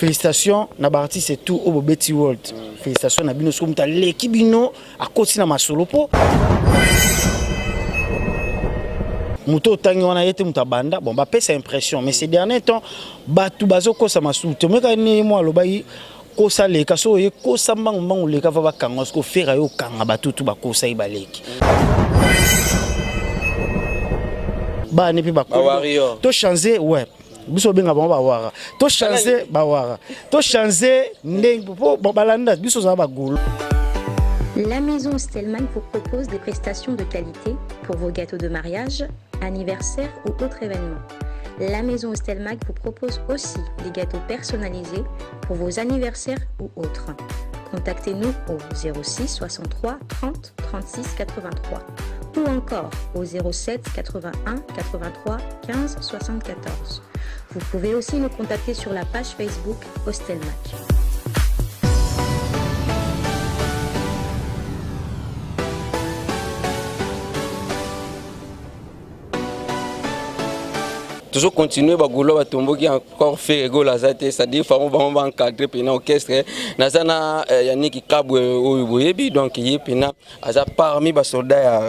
félicitations na barti c'est tout au Betty World. Félicitations na bino somuta l'équipe bino à côté na masolo po. Muto tangi wana yete mutabanda bon ba pesa impression mais ces derniers temps batu bazoko sa masuto meka ni moi lobai ko sa leka so ye ko sa mbang leka va bakanga ko fera yo kanga batutu ba ko sa ibaleki ba ne pi ba ko to changer ouais biso benga ba wara to changer ba wara to changer ndeng po balanda biso za ba gulu. La maison Stelmach vous propose des prestations de qualité pour vos gâteaux de mariage, anniversaire ou autres événements. La maison Stelmach vous propose aussi des gâteaux personnalisés pour vos anniversaires ou autres. Contactez-nous au 06 63 30 36 83 ou encore au 07 81 83 15 74. Vous pouvez aussi nous contacter sur la page Facebook Stelmach. Toujours continuer bagolo batombo qui encore fait rigolo la zate c'est-à-dire faut on va encadrer pena orchestre nazana Yannick Kabwe oyoyebi donc yepena aza parmi ba soldats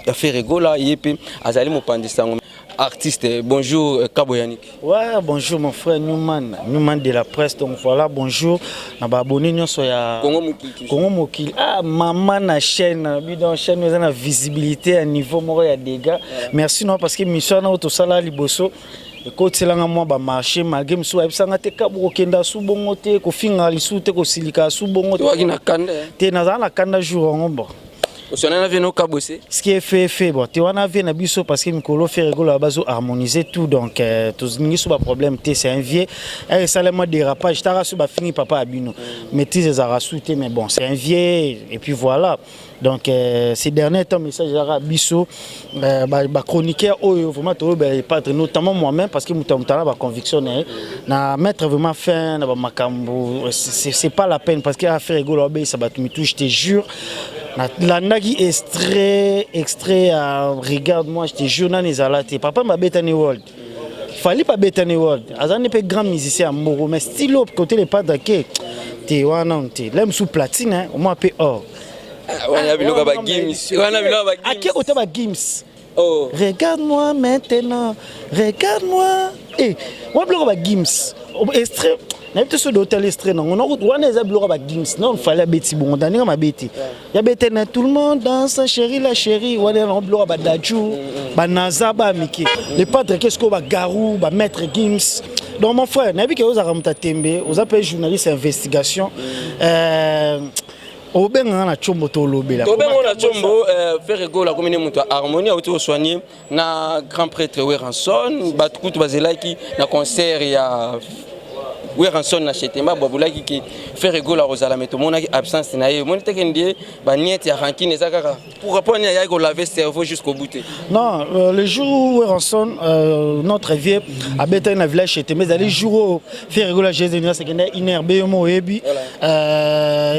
ya fait rigolo yepi azali mopandisango artiste. Bonjour Kabwe Yannick. Ouais, bonjour mon frère Newman de la presse. Donc voilà, bonjour. Na ba abonné nyonso ya Congo Mokili. Ah maman na chaîne, bidon chaîne nous a visibilité à niveau moko ya dégâts. Merci non parce que mission na auto sala liboso. Côté là moi ba marché malgré mso ebisanga te kabuko kenda su bongo te ko finga lisu te ko silika su bongo te na kanda jour ngombo. On a vu nos cabosser. Ce qui est fait bon tu on a vu na biso parce que Mikolo fait rigolo à base harmoniser tout donc tous ningi sur problème c'est un vieux et ça le mode dérapage tara sur ba fini papa abino maîtrise les arasouté mais bon c'est un vieux et puis voilà donc ces derniers temps message à biso ba chroniqueur vraiment to pas notamment moi-même parce que mutamutana ba conviction na mettre vraiment fin na ba makambo c'est pas la peine parce que à faire rigolo ça va me touche je te jure. La nagi extrait regarde-moi je te jure na nezalate papa m'a Betany World fallait pas Betany World azane pe grand musicien moro mais stylo côté les pas d'ake te wana te l'aime sous platine au moins pe or wana biloka ba games wana biloka ba ake côté ba games oh regarde-moi maintenant regarde-moi on biloka ba games extrait n'a pas de hôtel extrait non on a des ablours avec Gims non il fallait bêti bon on a ma bêti il y a bêti tout le monde danse chérie la chérie on a un ablours avec Dadju ba Naza ba Miki les padres qu'est-ce qu'on va Garou ba maître Gims donc mon frère n'a vu que vous a remonté Tembe vous appelez journaliste investigation au ben on a chombo to lobela to ben on a chombo faire rigolo la commune muto harmonie auto soigner na grand prêtre Weranson ba tout bazela qui na concert il y a Weranson na chetemba babula qui fait rigolo la rosala mais tout monde a absence na yo mon te kendie ba niete ya rankine ezaka pour répondre ya ko laver cerveau jusqu'au bout. Non le jour où Weranson notre vieux a bêté na village chetemba les jours fait rigolo Jésus c'est qu'il est inherbé mo ebi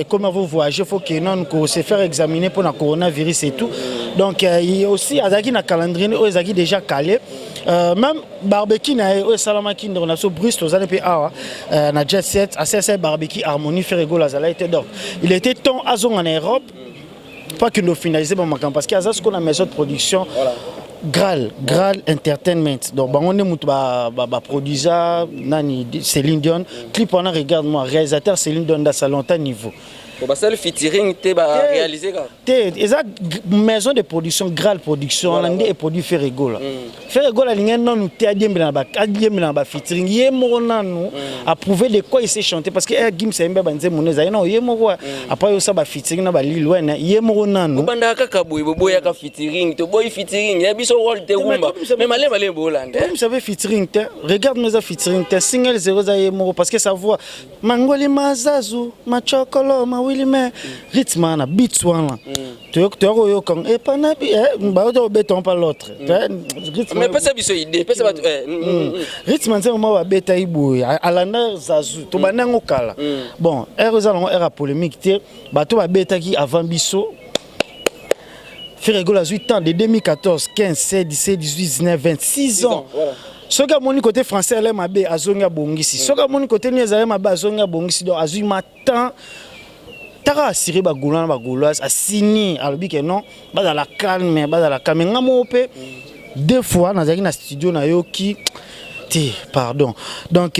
comment vous voyagez faut que non ko se faire examiner pour le coronavirus et tout donc il y a aussi azaki na calendrier ezaki déjà calé même barbecue na salamaki on a so Bristol za pe awa na jet set à ces barbecue harmonie fait rigolo azala était donc il était temps azon en Europe pas que nous finaliser bon parce qu'il y a ce qu'on a maison de production Graal Entertainment donc on est mutu ba produisa nani Céline Dion clip on a regarde-moi réalisateur Céline Dion dans sa longtemps niveau pour ça le featuring te ba réaliser quoi exact maison de production Graal production et produit fait rigolo lingen non nous te adiembela ba featuring ye mona nous approuver de quoi il s'est chanté parce que Gims Sembe banze moneza non ye moko après yo ça ba featuring na ba Lil Wayne ye mona nous banda ka boya ka featuring to boy featuring ya biso rôle te rumba mais malé bolande vous savez featuring te regarde mes featuring te single 0 za ye moko parce que sa voix mangoli mazazu machokolo Willy mais rythme na beat wana tu yo quand et pas na ba do béton pas l'autre mais pas ça biso idée pas ça rythme c'est moi ba beta ibu alanda zazu to banango kala bon erozalon era polémique te ba to ba beta ki avant biso fait rigolo à 8 ans de 2014 15 16 17 18 19 26 ans soki amoni côté français ale mabe azonga bongisi soki amoni côté ni ezale mabe azonga bongisi donc azui matin taka assuré bagoulois na bagouloise asini alobi ke non bazala calme nga mo pe deux fois nazaki na studio na yoki ti pardon donc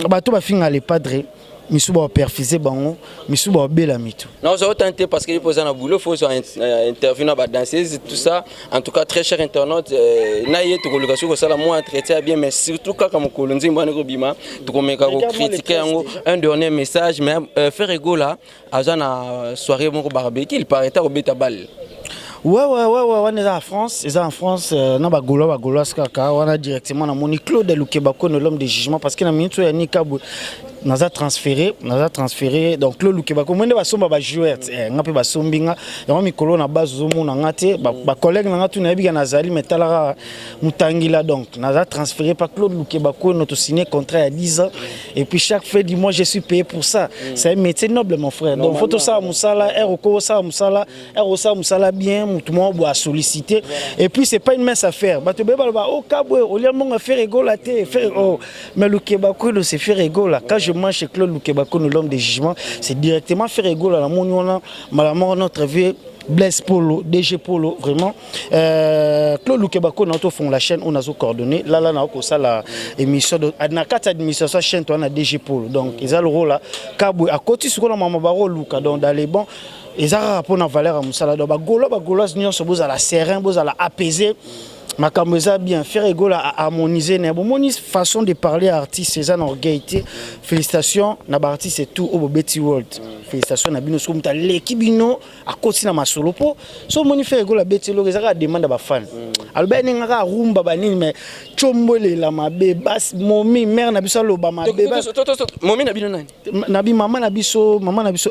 bato bafinga les padres misu ba perfiser bango misu ba bela mitu non ça va tenter parce que poser na boulot faut interview na ba danseuse tout ça en tout cas très cher internaute na yeto ko location ko sala moi traiter bien mais surtout quand comme kolonzi mbane ko bima to ko meka ko critiquer yango un dernier message mais faire ego là azana soirée mon barbecue il paraît ta obeta balle. Ouais, on est en France, na bagolo skaka, on a directement na moni Claude Lukebako l'homme de jugement parce que na minute ya ni kabu naza transféré donc Claude Lukebako mwende ba somba ba joueur ngape ba sombinga ya mikolo na base zo mona ngate ba collègue na ngatu na biga nazali metala mutangila donc naza transféré par Claude Lukebako notre signé contrat à 10 ans et puis chaque fin du mois je suis payé pour ça. C'est un métier noble mon frère. Donc faut tout ça musala, eroko ça musala, erosa musala bien tout le monde doit solliciter et puis c'est pas une mince affaire bato beba au kabwe au lieu mon faire rigoler faire oh mais Lukebako c'est faire rigoler quand je mange chez Claude Lukebako l'homme de jugement c'est directement faire rigoler la moniona malamment notre vie Blaise Polo, DG Polo, vraiment. Claude Lukebako, nous font la chaîne, on a coordonné. Là, on a ça la émission. Na quatre administrations chaîne, on a DG Polo. Donc, ils ont le rôle là. Kabou, à côté, ce qu'on a maman baro Luka, donc dans les bons, ils ont rapport à valeur à Moussala. Donc, Golo, nous sommes à la serein, à la apaiser. Ma caméra bien faire égale à harmoniser une façon de parler à artiste c'est un orgueil félicitations na artiste c'est tout au Betty World félicitations na bino so muta l'équipe bino à côté na masolo po so moni faire égale à Betty World ezaka demande ba fan alba ninga rumba banini mais chombole la mabe bas momi mère na biso lo ba mabe momi na bino nani nabi maman na biso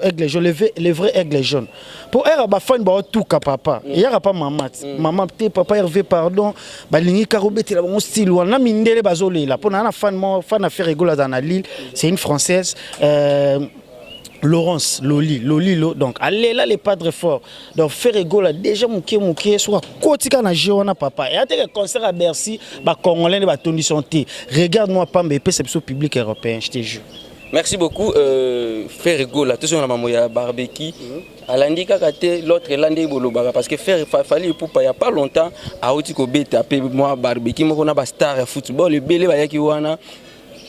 aigle jaune le vrai aigle jaune pour era ba fan ba tout ka papa yara pas maman te papa Hervé pardon balingi karobeti la bon style wana mindele bazolela pona na fan à faire rigoler dans la Lille c'est une française Laurence Loli donc allez là les padres forts donc faire rigoler déjà mouké soit kotika na jeuna papa et à tes concert à Bercy ba congolais ba tondi santé regarde-moi pas mais c'est le public européen je te jure. Merci beaucoup. Faire rigoler, tout ça, on a barbecue. À l'Indika, l'autre landé bolobara parce que faire fallait pour pas il y a pas longtemps à Otiko beta moi barbecue moi on a star football le belé ba qui wana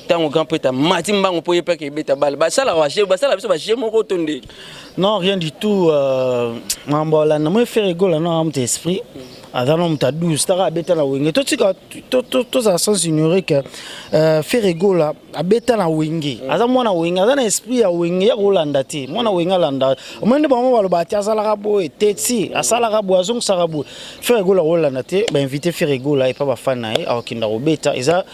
tant au grand prêtre matimba on peut pas que beta balle ba ça la biso ba j'ai mon rotonde. Non rien du tout mambola na moi faire rigoler non am esprit Adano mta 12 tara beta na wenge to za sens ignorer que faire rigoler abeta na wenge aza mwana wenge aza na esprit ya wenge ya kolanda te mwana wenge landa omende ba mo baloba ti azala ka boy teti asala ka boy azong sara boy faire rigoler kolanda te ba inviter faire rigoler et pas ba fan na e akinda robeta eza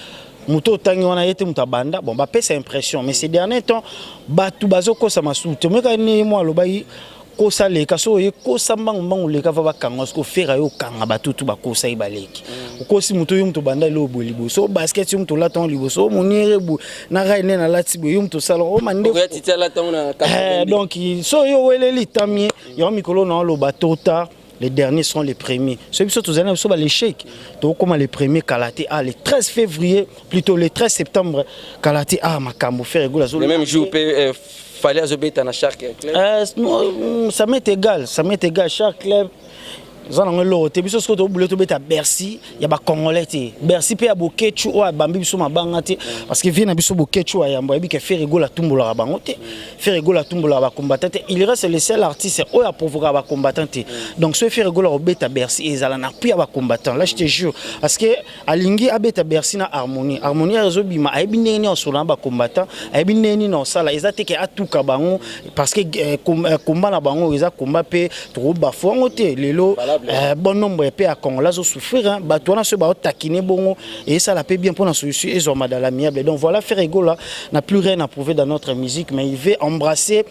muto tangi wana yete mutabanda bon ba pesa impression mais ces derniers temps batu bazoko sa masute meka ni mo alobai ko sale kaso ye ko sambang mbang le ka va bakanga sko fera yo kanga batutu bakosa ibaleki ko si muto yum to banda lo bolibo so basket yum to laton liboso monire bu na raine na latibo yum to sala o mande ko yati tala ton na donc so yo weleli tamie yo mikolo na lo batota. Les derniers sont les premiers. Ceux qui sont tous les sur l'échec. Donc comme les premiers Kalaté A le 13 février plutôt le 13 septembre Kalaté A makambo faire rigoler le même jour fallait azobeta na chaque club. Ça m'est égal chaque club. Zana ngelo te biso skoto buleto beta Bercy ya ba congolais te Bercy pe ya bokechu o bambi biso mabanga te parce que vient biso bokechu ya mbo bi ke faire rigoler tumbola bango te faire rigoler tumbola ba combattant il reste le seul artiste o ya provoquer ba combattant te donc ce faire rigoler o beta Bercy ezala na pi ya ba combattant là je te jure parce que alingi abeta Bercy na harmonie réseau bima ayebi neni o sola ba combattant ayebi neni no sala ezate ke atuka bango parce que combat na bango eza combat pe trop bafo ngote lelo bon nombre et à Congo là souffrir batona se ba taquiner bongo et ça la paie bien pour la solution et dans l'amiable donc voilà faire rigoler n'a plus rien à prouver dans notre musique mais il veut embrasser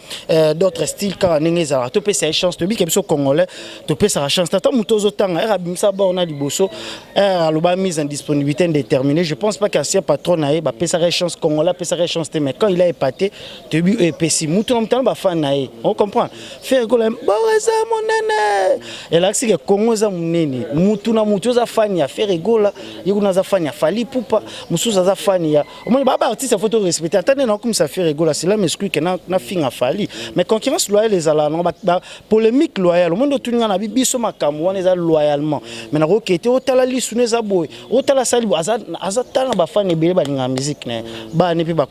d'autres styles car nengeza to pe sa chance to bi kebiso congolais to pe sa chance tata mutozo tanga era bimsa ba on a liboso aloba mise en disponibilité indéterminée je pense pas qu'ancien patron na ba pe sa chance congolais pe sa chance mais quand il a épaté te bi epesi muto na mtana ba fan na on comprend faire rigoler ba ça mon nene et là c'est que Congo za munene mutu na mutu za fani ya Ferregola yekuna za fani ya Fally Ipupa mususu za fani ya omoni baba artiste faut respecter attendez na comme ça Ferregola c'est là m'excuse que na finga Fally mais concurrence loyale les ala na polémique loyale au monde tuninga na biso makambo wana za loyalement mais na ko kete otala lisune za boy otala sali aza tala ba fani ebele ba linga musique na ba ne pe ba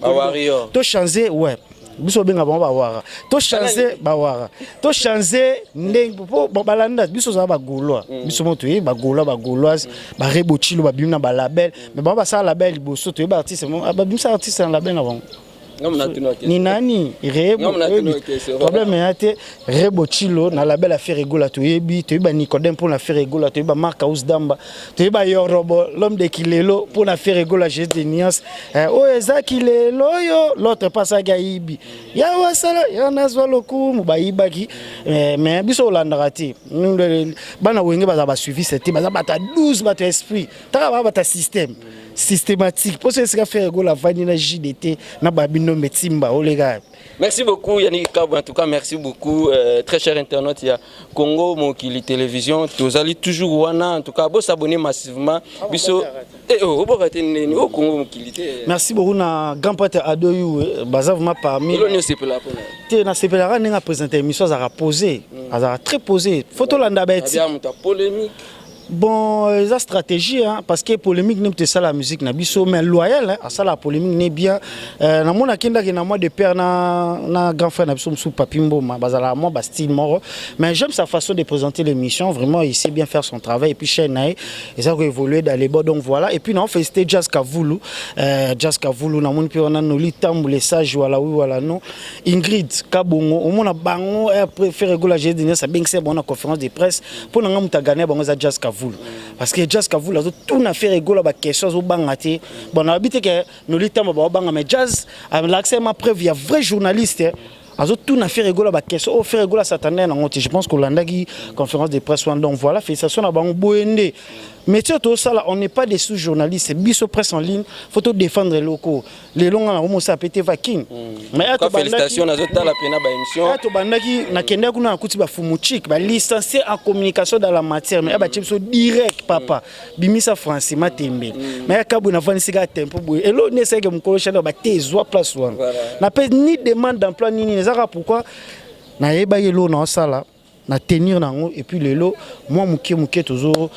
to changer ouais biso benga bango bawara to changer bawara to changer ndenge po balanda biso za bagolwa biso moto ba gauloise ba rebochilo ba bimna ba label mais ba ça label liboso to ba artiste ba bimsa artiste na label na bango ni nani rebo problème yate rebo chilo na label a Ferregola to yebi to ba Nicodem pour na Ferregola to ba Mark House Damba to ba Yorobo l'homme de Kilelo pour na Ferregola j'ai des niances o ezaki lelo yo l'autre passa gaibi ya wasala ya nazwa lokumu ba ibaki mais biso landarati bana wenge ba suivi cette ba 12 ba esprit ta ba ta système systématique pour ce que Ferregola vani na JDT na babino metimba olega. Merci beaucoup Yannick Kabou, en tout cas merci beaucoup très cher internaute il y a Congo Mokili télévision tous allez toujours wana en tout cas vous s'abonner massivement biso au Congo Mokili. Merci beaucoup na grand pâte Adoyou bazavuma parmi le sepela te na sepela nga présenter émission za poser azara très posé photo landa beti polémique. Bon, la stratégie, hein, parce que polémique n'est pas la musique, mais loyal, hein, ça la polémique n'est bien. Na mon akenda qui na moi de père na grand frère na sous papimbo, bazala moi style mort. Mais j'aime sa façon de présenter l'émission. Vraiment, il sait bien faire son travail. Et puis chez Naï, et ça a évolué dans les bords. Donc voilà. Et puis non, on fait c'était Jazz Kavoulou, na mon puis on a nos litambo les sages voilà oui voilà non. Ingrid Kabongo, on a bango Ferregola j'ai dit ça bien que c'est bon en conférence de presse pour nous mutagane bango za Jazz Kavoulou. Parce que Jazz Kavoulou tout na Ferregola ba question zo bangate. Bon on habite que nos litambo ba banga mais Jazz l'accès ma preuve il y a vrai journaliste. Azo tout na Ferregola ba question Ferregola s'attendait na je pense qu'on l'a dit conférence de presse donc voilà félicitations na bango boende. Mais tout ça là, on n'est pas des sous-journalistes, c'est biso presse en ligne, faut tout défendre les locaux. Les longs on commence à péter vaking. Mais félicitations à tota la pena ba émission. To bandaki na kenda kuna na kuti ba fumuchik, ba licencié en communication dans la matière mais ba chepso direct papa. Bimisa français matembe. Mais akabu na vani sika tempo boy. Et là ne sait que mukolo chana ba tezwa place one. Na pas ni demande d'emploi ni ezaka pourquoi na yeba yelo na sala na tenir nango et puis lelo moi muke toujours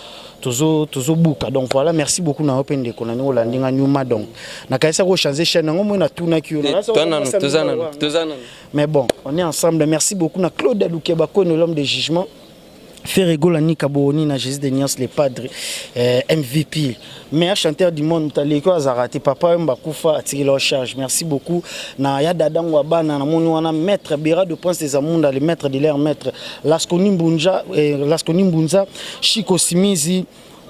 buka donc voilà merci beaucoup na open de konani olandinga nyuma donc na kaisa ko changer chaîne nango moi na tuna ki mais bon on est ensemble merci beaucoup na Claude Lukeba Kono l'homme de jugement Ferregola Nikaboni na Jésus de Nias les padres MVP meilleur chanteur du monde mutaleko azarati papa mbakufa atiki leur charge merci beaucoup na ya dadango bana na moni wana maître Bera de Prince des Amunda les maîtres de leur maître Laskoni Mbunza Chico Simizi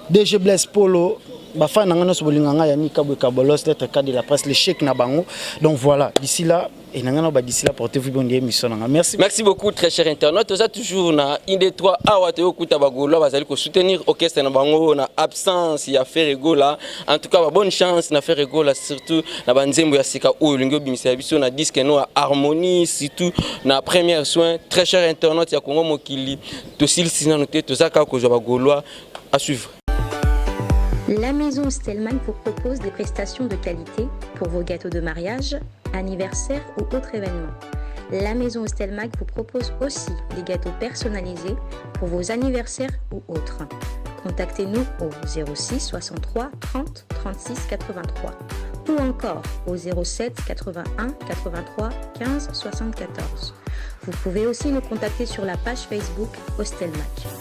DG Blaise Polo bafana ngana so bolinganga ya Nikabwe Kabolos d'être cadre de la presse les chèques na bango donc voilà d'ici là et nangana ba d'ici là portez-vous bien émission merci beaucoup très cher internaute ça toujours na inde 3 awa te okuta bagolo bazali ko soutenir orchestre na bango na absence ya Ferregola en tout cas bonne chance na Ferregola surtout na banzembo ya sika o lingo bimisa biso na disque no harmonie surtout na première soin très cher internaute ya Congo Mokili to silsina noté to zaka ko jo bagolo à suivre. La maison Stelmach vous propose des prestations de qualité pour vos gâteaux de mariage, anniversaire ou autres événements. La maison Stelmach vous propose aussi des gâteaux personnalisés pour vos anniversaires ou autres. Contactez-nous au 06 63 30 36 83 ou encore au 07 81 83 15 74. Vous pouvez aussi nous contacter sur la page Facebook Stelmach.